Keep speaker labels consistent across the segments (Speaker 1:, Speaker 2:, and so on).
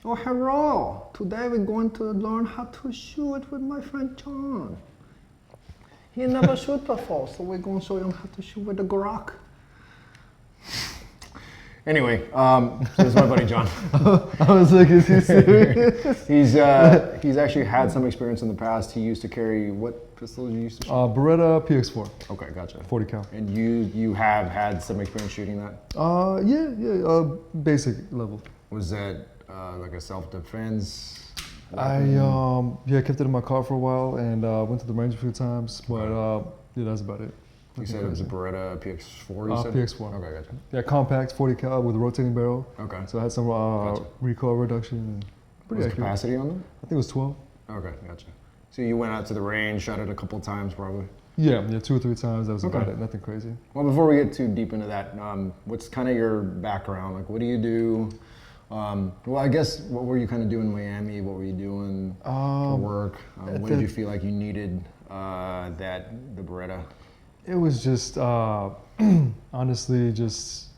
Speaker 1: Oh, hello. Today we're going to learn how to shoot with my friend John. He never shoot before, so we're going to show him how to shoot with the Glock. Anyway, so this is my buddy John.
Speaker 2: I was like, is he serious?
Speaker 1: He's actually had some experience in the past. He used to carry, what pistol did you used to shoot?
Speaker 2: Beretta PX4.
Speaker 1: Okay, gotcha.
Speaker 2: 40 cal.
Speaker 1: And you have had some experience shooting that?
Speaker 2: Yeah, basic level.
Speaker 1: Was that like a self-defense?
Speaker 2: Kept it in my car for a while and went to the range a few times, but yeah, that's about it.
Speaker 1: You said it was a Beretta PX4, you said?
Speaker 2: PX4.
Speaker 1: Okay, gotcha.
Speaker 2: Yeah, compact, 40 cal with a rotating barrel.
Speaker 1: Okay.
Speaker 2: So I had some recoil reduction. And
Speaker 1: What was the capacity on them?
Speaker 2: I think it was 12.
Speaker 1: Okay, gotcha. So you went out to the range, shot it a couple of times probably?
Speaker 2: Yeah, 2 or 3 times. That was about it, nothing crazy.
Speaker 1: Well, before we get too deep into that, what's kind of your background? Like, what do you do? Well, I guess, what were you kind of doing in Miami? What were you doing for work? When did you feel like you needed the Beretta?
Speaker 2: It was just, honestly, just,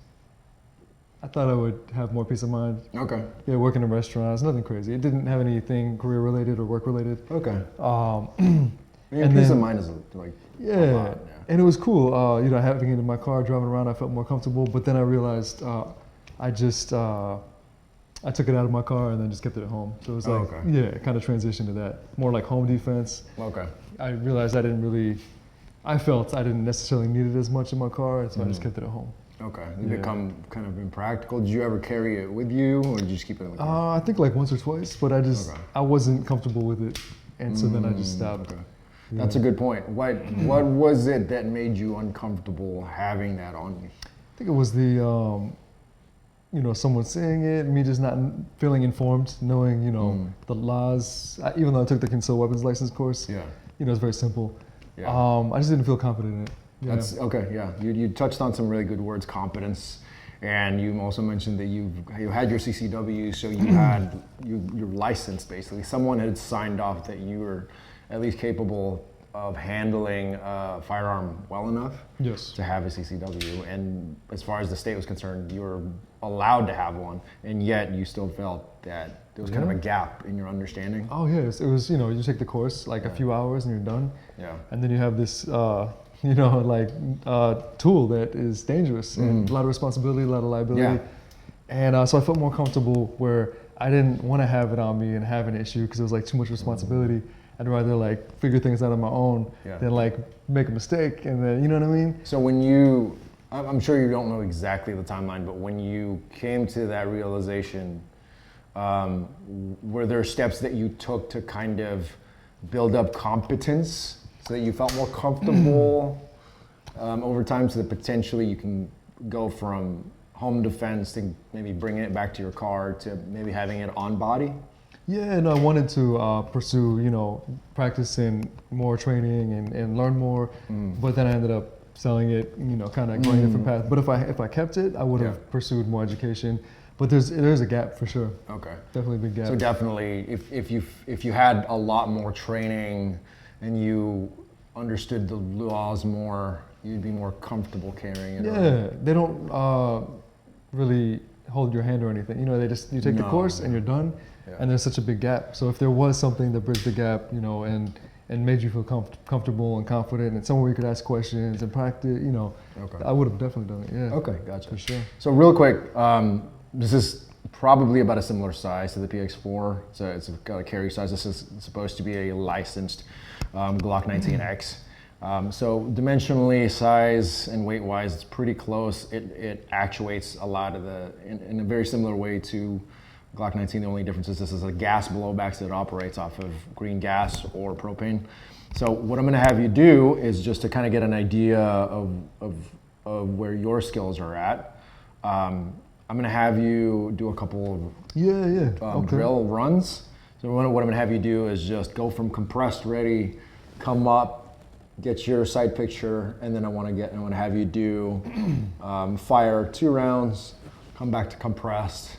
Speaker 2: I thought I would have more peace of mind.
Speaker 1: Okay.
Speaker 2: Yeah, working in restaurants, nothing crazy. It didn't have anything career related or work related.
Speaker 1: Okay.
Speaker 2: And
Speaker 1: peace of mind is like
Speaker 2: yeah,
Speaker 1: a lot, yeah.
Speaker 2: And it was cool. Having it in my car, driving around, I felt more comfortable. But then I realized I took it out of my car and then just kept it at home. So it was like, it kind of transitioned to that. More like home defense.
Speaker 1: Okay.
Speaker 2: I realized I felt I didn't necessarily need it as much in my car, so I just kept it at home.
Speaker 1: Okay. It become kind of impractical. Did you ever carry it with you, or did you just keep it in the car?
Speaker 2: I think like once or twice, but I wasn't comfortable with it, and so then I just stopped.
Speaker 1: Okay. Yeah. That's a good point. What was it that made you uncomfortable having that on you?
Speaker 2: I think it was the someone saying it, me just not feeling informed, knowing the laws. Even though I took the concealed weapons license course, it's very simple. Yeah. I just didn't feel confident in it. Yeah.
Speaker 1: That's okay. Yeah, you touched on some really good words, competence, and you also mentioned that you had your CCW, so you had your license basically. Someone had signed off that you were at least capable of handling a firearm well enough to have a CCW. And as far as the state was concerned, you were allowed to have one, and yet you still felt that there was kind of a gap in your understanding.
Speaker 2: Oh yes, it was. You take the course like a few hours and you're done.
Speaker 1: Yeah.
Speaker 2: And then you have this, tool that is dangerous and a lot of responsibility, a lot of liability. Yeah. And so I felt more comfortable where I didn't want to have it on me and have an issue because it was like too much responsibility. I'd rather like figure things out on my own than like make a mistake and then, you know what I mean?
Speaker 1: So when I'm sure you don't know exactly the timeline, but when you came to that realization, were there steps that you took to kind of build up competence so that you felt more comfortable over time so that potentially you can go from home defense to maybe bringing it back to your car to maybe having it on body?
Speaker 2: Yeah, and I wanted to pursue, practicing more training and learn more, but then I ended up selling it, kind of going a different path. But if I kept it, I would have pursued more education. But there's a gap for sure. Okay. Definitely a big gap.
Speaker 1: So definitely, if you had a lot more training and you understood the laws more, you'd be more comfortable carrying it.
Speaker 2: Yeah, they don't really hold your hand or anything. You take the course and you're done. Yeah. And there's such a big gap. So if there was something that bridged the gap, and made you feel comfortable and confident, and somewhere you could ask questions and practice, I would have definitely done it. Yeah.
Speaker 1: Okay, gotcha.
Speaker 2: For sure.
Speaker 1: So real quick, this is probably about a similar size to the PX4. So it's got a carry size. This is supposed to be a licensed Glock 19X. So dimensionally, size, and weight-wise, it's pretty close. It actuates a lot of in a very similar way to Glock 19. The only difference is this is a gas blowback that operates off of green gas or propane. So what I'm going to have you do is just to kind of get an idea of where your skills are at. I'm going to have you do a couple of drill runs. So what I'm going to have you do is just go from compressed ready, come up, get your sight picture, and then I want to have you do fire 2 rounds, come back to compressed.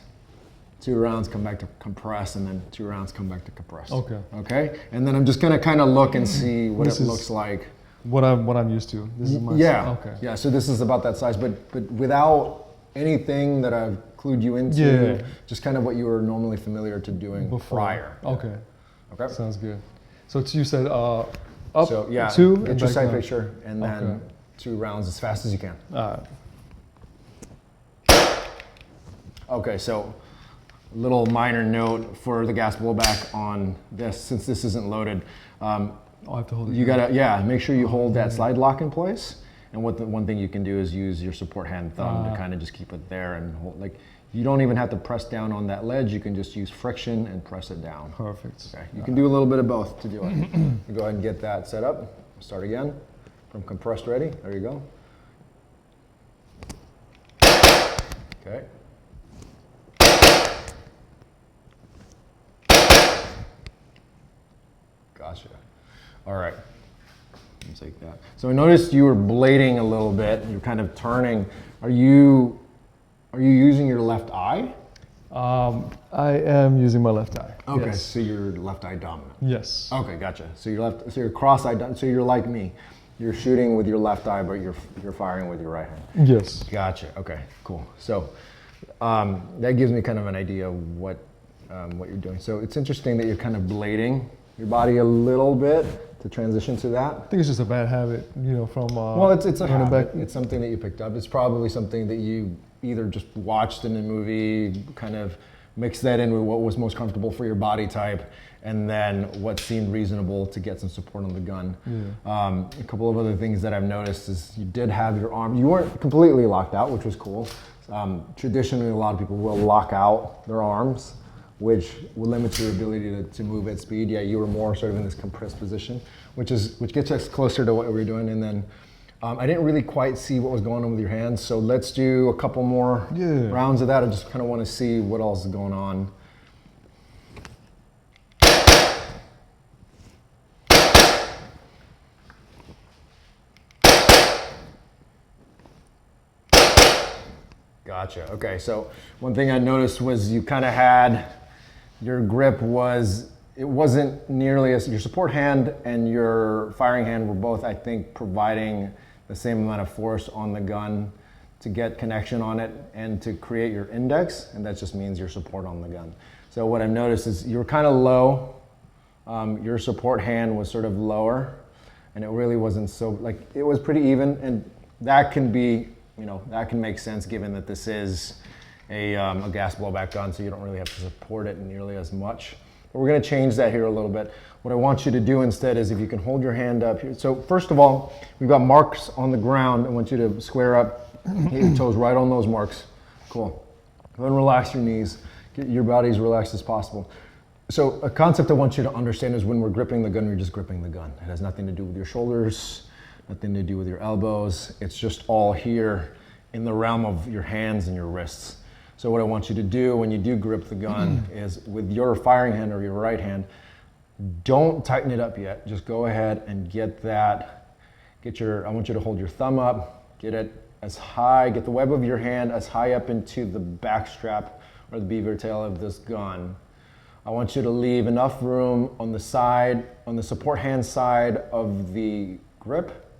Speaker 1: 2 rounds, come back to compress, and then 2 rounds, come back to compress. Okay. Okay? And then I'm just gonna kind of look and see what it looks like.
Speaker 2: What I'm used to. This is my
Speaker 1: Okay. Yeah, so this is about that size, but without anything that I've clued you into just kind of what you were normally familiar to doing prior.
Speaker 2: Okay.
Speaker 1: Okay.
Speaker 2: Sounds good. So you said up
Speaker 1: so, yeah,
Speaker 2: 2
Speaker 1: get
Speaker 2: and
Speaker 1: your
Speaker 2: back
Speaker 1: side
Speaker 2: down.
Speaker 1: picture and then 2 rounds as fast as you can. Okay, so little minor note for the gas blowback on this, since this isn't loaded.
Speaker 2: I have to hold it.
Speaker 1: You gotta, make sure you hold that slide lock in place. And one thing you can do is use your support hand thumb to kind of just keep it there and hold. Like, you don't even have to press down on that ledge. You can just use friction and press it down.
Speaker 2: Perfect.
Speaker 1: Okay, you can do a little bit of both to do it. You go ahead and get that set up. Start again from compressed ready. There you go. Okay. Gotcha. All right. Let's take that. So I noticed you were blading a little bit. You're kind of turning. Are you using your left eye?
Speaker 2: I am using my left eye.
Speaker 1: Okay.
Speaker 2: Yes.
Speaker 1: So you're left eye dominant.
Speaker 2: Yes.
Speaker 1: Okay, gotcha. So you're cross-eyed. So you're like me. You're shooting with your left eye, but you're firing with your right hand.
Speaker 2: Yes.
Speaker 1: Gotcha. Okay. Cool. So that gives me kind of an idea of what you're doing. So it's interesting that you're kind of blading your body a little bit to transition to that.
Speaker 2: I think it's just a bad habit, from.
Speaker 1: Well, it's a habit.
Speaker 2: back.
Speaker 1: It's something that you picked up. It's probably something that you either just watched in a movie, kind of mixed that in with what was most comfortable for your body type, and then what seemed reasonable to get some support on the gun.
Speaker 2: Yeah.
Speaker 1: A couple of other things that I've noticed is you did have your arm. You weren't completely locked out, which was cool. Traditionally, a lot of people will lock out their arms, which will limit your ability to move at speed. Yeah, you were more sort of in this compressed position, which gets us closer to what we were doing. And then I didn't really quite see what was going on with your hands, so let's do a couple more rounds of that. I just kind of want to see what else is going on. Gotcha. Okay, so one thing I noticed was you kind of had your grip it wasn't nearly as, your support hand and your firing hand were both, I think, providing the same amount of force on the gun to get connection on it and to create your index, and that just means your support on the gun. So what I've noticed is you were kind of low, your support hand was sort of lower, and it really wasn't so, like, it was pretty even, and that can be, that can make sense given that this is a gas blowback gun, so you don't really have to support it nearly as much. But we're gonna change that here a little bit. What I want you to do instead is if you can hold your hand up here. So first of all, we've got marks on the ground. I want you to square up, get your toes right on those marks. Cool. Go ahead and relax your knees. Get your body as relaxed as possible. So a concept I want you to understand is when we're gripping the gun, we're just gripping the gun. It has nothing to do with your shoulders, nothing to do with your elbows. It's just all here in the realm of your hands and your wrists. So what I want you to do when you do grip the gun is with your firing hand or your right hand, don't tighten it up yet. Just go ahead and I want you to hold your thumb up, get it as high, get the web of your hand as high up into the back strap or the beaver tail of this gun. I want you to leave enough room on the side, on the support hand side of the grip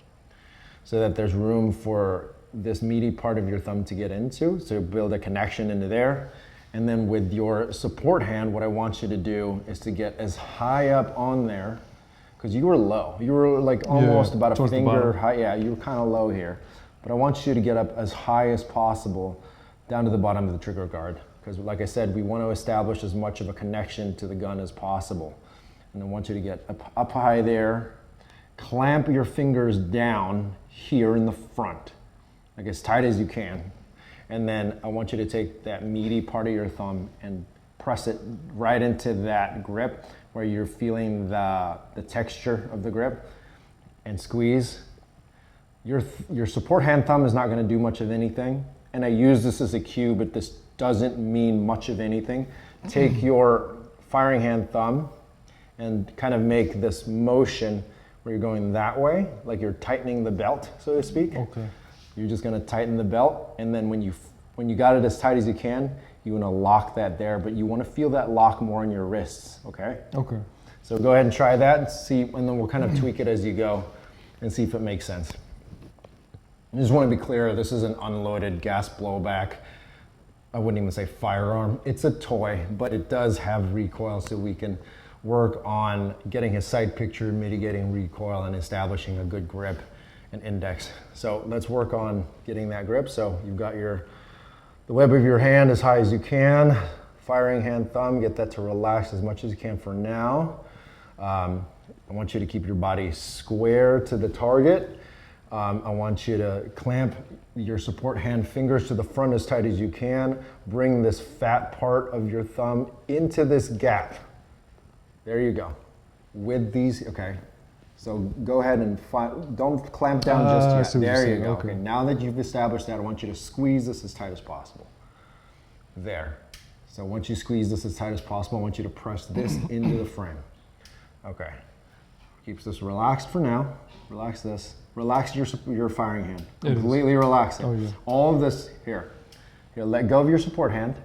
Speaker 1: so that there's room for this meaty part of your thumb to get into, so build a connection into there. And then with your support hand, what I want you to do is to get as high up on there, because you were low. You were like almost about a finger high. Yeah, you were kind of low here. But I want you to get up as high as possible down to the bottom of the trigger guard. Because like I said, we want to establish as much of a connection to the gun as possible. And I want you to get up high there, clamp your fingers down here in the front, like as tight as you can. And then I want you to take that meaty part of your thumb and press it right into that grip where you're feeling the texture of the grip and squeeze. Your support hand thumb is not going to do much of anything. And I use this as a cue, but this doesn't mean much of anything. Take your firing hand thumb and kind of make this motion where you're going that way, like you're tightening the belt, so to speak.
Speaker 2: Okay.
Speaker 1: You're just gonna tighten the belt, and then when you got it as tight as you can, you wanna lock that there, but you wanna feel that lock more in your wrists, okay?
Speaker 2: Okay.
Speaker 1: So go ahead and try that and see, and then we'll kind of tweak it as you go and see if it makes sense. I just wanna be clear, this is an unloaded gas blowback I wouldn't even say firearm. It's a toy, but it does have recoil, so we can work on getting his sight picture, mitigating recoil, and establishing a good grip and index. So let's work on getting that grip. So you've got the web of your hand as high as you can, firing hand, thumb, get that to relax as much as you can for now. I want you to keep your body square to the target. I want you to clamp your support hand fingers to the front as tight as you can. Bring this fat part of your thumb into this gap. There you go. With these, okay. So go ahead and don't clamp down just yet. There you go. Okay. Now that you've established that, I want you to squeeze this as tight as possible. There. So once you squeeze this as tight as possible, I want you to press this into the frame. Okay. Keeps this relaxed for now. Relax this. Relax your firing hand. Completely relax it.
Speaker 2: Oh, yeah.
Speaker 1: All of this here. Here, let go of your support hand.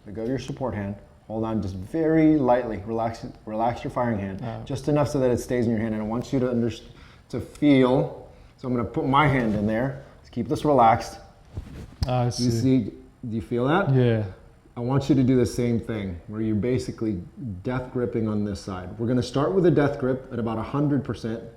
Speaker 1: Let go of your support hand. Hold on just very lightly. Relax your firing hand. Just enough so that it stays in your hand. And I want you to feel, so I'm going to put my hand in there. Let's keep this relaxed.
Speaker 2: I see.
Speaker 1: Do you feel that?
Speaker 2: Yeah.
Speaker 1: I want you to do the same thing where you're basically death gripping on this side. We're going to start with a death grip at about 100%,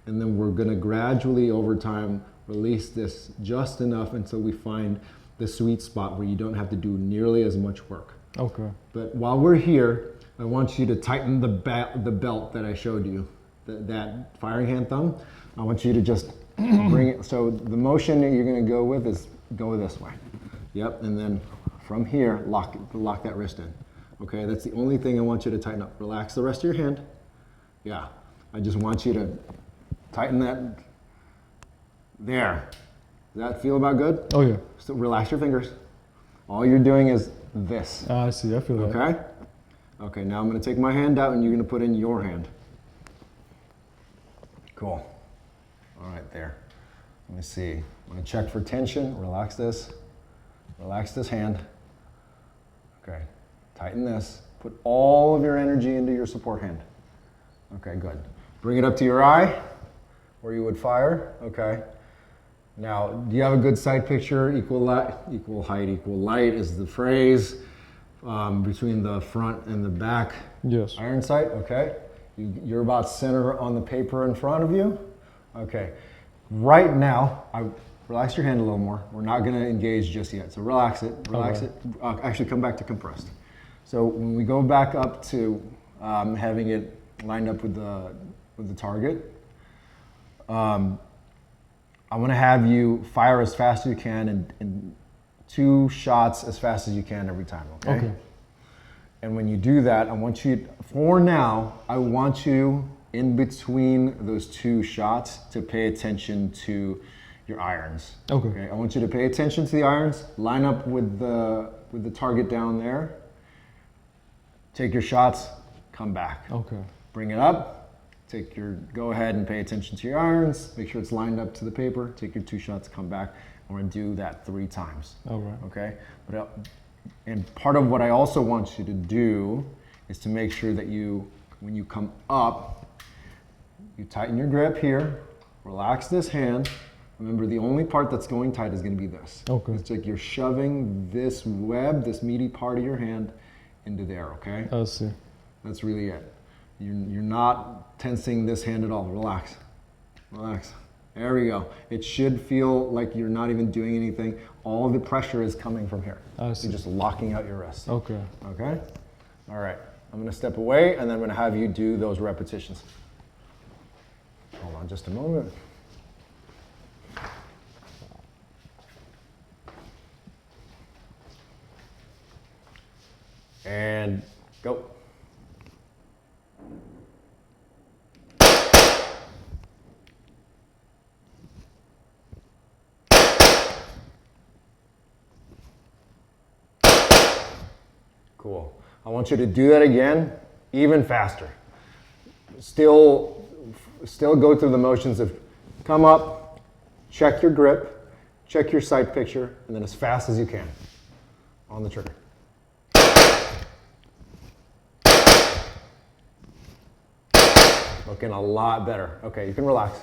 Speaker 1: and then we're going to gradually over time release this just enough until we find the sweet spot where you don't have to do nearly as much work.
Speaker 2: Okay.
Speaker 1: But while we're here, I want you to tighten the belt that I showed you, that firing hand thumb. I want you to just bring it. So the motion that you're going to go with is go this way. Yep, and then from here, lock that wrist in. Okay, that's the only thing I want you to tighten up. Relax the rest of your hand. Yeah, I just want you to tighten that. There. Does that feel about good?
Speaker 2: Oh yeah.
Speaker 1: So relax your fingers. All you're doing is this.
Speaker 2: I see, I feel that.
Speaker 1: Okay? Okay, now I'm going to take my hand out and you're going to put in your hand. Cool. All right, there. Let me see. I'm going to check for tension. Relax this. Relax this hand. Okay. Tighten this. Put all of your energy into your support hand. Okay, good. Bring it up to your eye where you would fire. Okay. Now, do you have a good sight picture? Equal height, equal light is the phrase between the front and the back.
Speaker 2: Yes.
Speaker 1: Iron sight, okay. You're about center on the paper in front of you. Okay. Right now, relax your hand a little more. We're not going to engage just yet. So relax it, relax it. Actually, come back to compressed. So when we go back up to having it lined up with the target, I want to have you fire as fast as you can and 2 shots as fast as you can every time, okay?
Speaker 2: Okay.
Speaker 1: And when you do that, I want you, for now, I want you in between those 2 shots to pay attention to your irons.
Speaker 2: Okay.
Speaker 1: I want you to pay attention to the irons, line up with the target down there, take your shots, come back.
Speaker 2: Okay.
Speaker 1: Bring it up. Go ahead and pay attention to your irons. Make sure it's lined up to the paper. Take your 2 shots, come back. And we're gonna do that 3 times.
Speaker 2: All right.
Speaker 1: Okay? And part of what I also want you to do is to make sure that when you come up, you tighten your grip here, relax this hand. Remember, the only part that's going tight is gonna be this.
Speaker 2: Okay.
Speaker 1: It's like you're shoving this web, this meaty part of your hand into there, okay?
Speaker 2: I see.
Speaker 1: That's really it. You're not tensing this hand at all. Relax. Relax. There we go. It should feel like you're not even doing anything. All the pressure is coming from here.
Speaker 2: I see.
Speaker 1: You're just locking out your wrist.
Speaker 2: Okay.
Speaker 1: Okay? All right. I'm going to step away and then I'm going to have you do those repetitions. Hold on just a moment. And go. Cool. I want you to do that again, even faster. Still go through the motions of come up, check your grip, check your sight picture, and then as fast as you can on the trigger. Looking a lot better. Okay, you can relax.